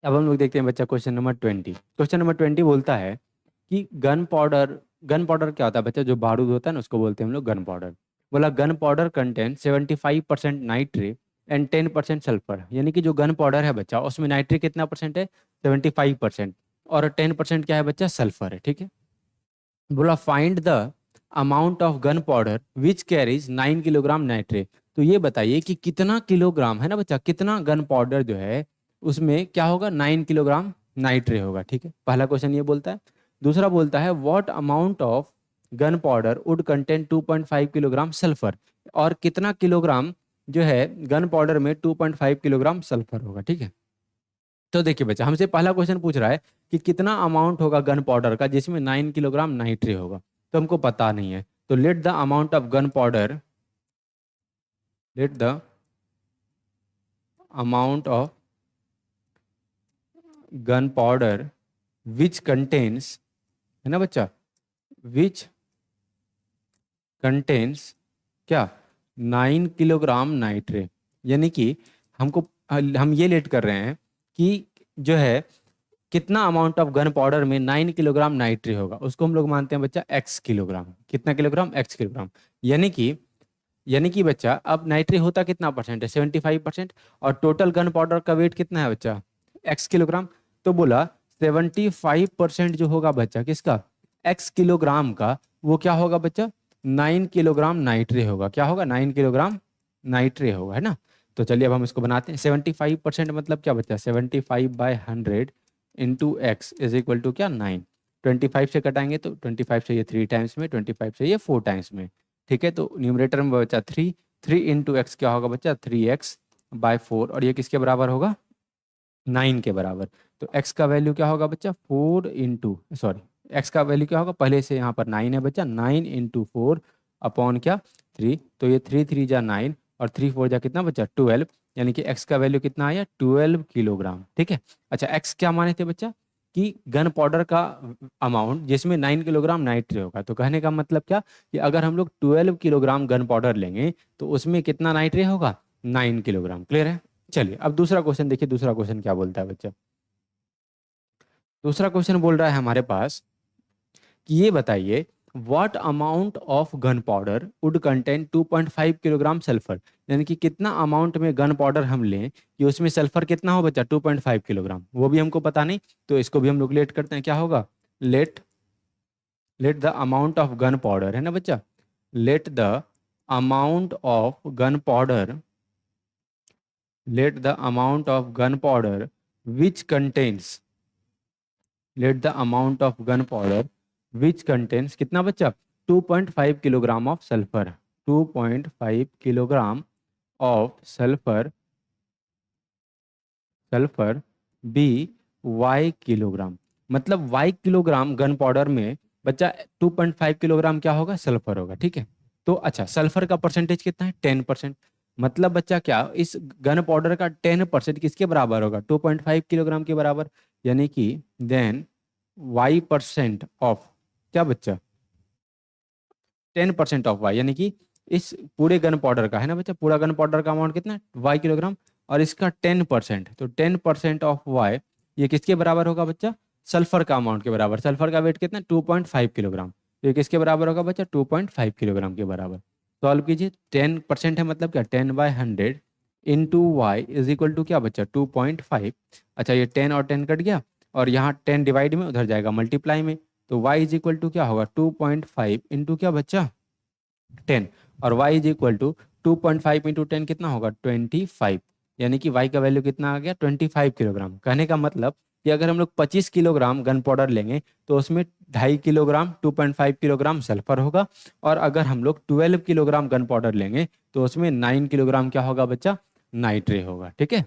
अब हम लोग देखते हैं बच्चा क्वेश्चन नंबर 20। क्वेश्चन नंबर 20 बोलता है कि गन पाउडर क्या होता है बच्चा? जो बारूद होता है ना उसको बोलते हैं हम लोग गन पाउडर। बोला gun powder contain 75% nitrate and 10% sulphur. यानी कि जो गन पाउडर है बच्चा उसमें नाइट्रेट कितना परसेंट है? 75%। और 10% क्या है बच्चा? सल्फर है। ठीक है। बोला find the amount of gun powder which carries 9 kilogram nitrate. तो ये बताइए कि कितना किलोग्राम है ना बच्चा, कितना गन पाउडर जो है उसमें क्या होगा? 9 किलोग्राम नाइट्रेट होगा। ठीक है, पहला क्वेश्चन ये बोलता है। दूसरा बोलता है what amount of gun powder would contain 2.5 kilogram sulphur. और कितना किलोग्राम जो है गन पाउडर में 2.5 किलोग्राम सल्फर होगा। ठीक है। तो देखिए बच्चा, हमसे पहला क्वेश्चन पूछ रहा है कि कितना अमाउंट होगा गन पाउडर का जिसमें 9 किलोग्राम नाइट्रेट होगा। तो हमको पता नहीं है, तो late the amount of gun powder, let the amount of gun powder which contains, है ना बच्चा, विच कंटेन्स क्या? 9 किलोग्राम नाइट्रेट। यानी कि हमको हम ये लेट कर रहे हैं कि जो है कितना अमाउंट ऑफ गन पाउडर में 9 किलोग्राम नाइट्रेट होगा, उसको हम लोग मानते हैं बच्चा एक्स किलोग्राम। कितना किलोग्राम? X kilogram. यानी कि बच्चा अब नाइट्रेट होता कितना परसेंट है? 75%। और टोटल गन पाउडर का वेट कितना है बच्चा? X kilogram. तो बोला 75% जो होगा बच्चा किसका? एक्स किलोग्राम का, वो क्या होगा बच्चा? 9 किलोग्राम नाइट्रेट होगा। क्या होगा? 9 किलोग्राम नाइट्रेट होगा, है ना। तो चलिए अब हम इसको बनाते हैं। 75% मतलब क्या बच्चा? 75/100 into X is equal to क्या? 9। 25 से कटाएंगे तो 25 से ये 3 टाइम्स में, 25 से ये 4 टाइम्स में। ठीक है, तो न्यूमरेटर में बचा 3। 3 इंटू एक्स क्या होगा बच्चा? 3x/4। और ये किसके बराबर होगा? 9 के बराबर। तो x का वैल्यू क्या होगा बच्चा? 4 इंटू, सॉरी, x का वैल्यू क्या होगा? पहले से यहाँ पर 9 है बच्चा, 9 इंटू 4 अपॉन क्या? 3। तो ये 3 3 जा 9 और 3 4 जा कितना बच्चा? 12। यानी कि x का वैल्यू कितना आया? 12 किलोग्राम। ठीक है। अच्छा, x क्या माने थे बच्चा? कि गन पाउडर का अमाउंट जिसमें 9 किलोग्राम नाइट्रेट होगा। तो कहने का मतलब क्या कि अगर हम लोग 12 किलोग्राम गन पाउडर लेंगे तो उसमें कितना नाइट्रेट होगा? 9 किलोग्राम। क्लियर है? चलिए अब दूसरा क्वेश्चन देखिए। दूसरा क्वेश्चन क्या बोलता है बच्चा? दूसरा क्वेश्चन बोल रहा है हमारे पास कि ये बताइए what amount of gun powder would contain 2.5 kilogram sulphur. यानी कि कितना अमाउंट में गन पाउडर हम लें कि उसमें सल्फर कितना हो बच्चा? 2.5 किलोग्राम। वो भी हमको पता नहीं, तो इसको भी हम लोग लेट करते हैं। क्या होगा? Let let the amount of gun powder, है ना बच्चा। Let the amount of gun powder, let the amount of gun powder which contains, let the amount of gun powder which contains कितना बच्चा? 2.5 kilogram of sulphur. 2.5 kilogram of sulphur, sulphur B Y kilogram. मतलब Y kilogram gun powder में बच्चा 2.5 kilogram क्या होगा? Sulphur होगा। ठीक है। तो अच्छा, सल्फर का परसेंटेज कितना है? 10%। मतलब बच्चा क्या, इस गन पाउडर का 10% किसके बराबर होगा? 2.5 किलोग्राम के बराबर। यानी कि देन y% ऑफ क्या बच्चा? 10% ऑफ वाई। यानी कि इस पूरे गन पाउडर का, है ना बच्चा, पूरा गन पाउडर का अमाउंट कितना है? Y kilogram. और इसका 10%, तो 10% ऑफ वाई ये किसके बराबर होगा बच्चा? सल्फर का अमाउंट के बराबर। सल्फर का वेट कितना है? 2.5 किलोग्राम। तो ये किसके बराबर होगा बच्चा? 2.5 किलोग्राम के बराबर। सॉल्व कीजिए। 10% है मतलब क्या? 10/100 into Y is equal to क्या बच्चा? 2.5। अच्छा, ये 10 और 10 कट गया और यहाँ 10 डिवाइड में, उधर जाएगा मल्टीप्लाई में। तो y इज इक्वल टू क्या होगा? 2.5 इंटू क्या बच्चा? 10। और y is equal to 2.5 into 10 कितना होगा? 25। यानी कि y का वैल्यू कितना आ गया? 25 किलोग्राम। कहने का मतलब कि अगर हम लोग 25 किलोग्राम गन पाउडर लेंगे तो उसमें 2.5 किलोग्राम, 2.5 किलोग्राम सल्फर होगा। और अगर हम लोग 12 किलोग्राम गन पाउडर लेंगे तो उसमें 9 किलोग्राम क्या होगा बच्चा? नाइट्रेट होगा। ठीक है।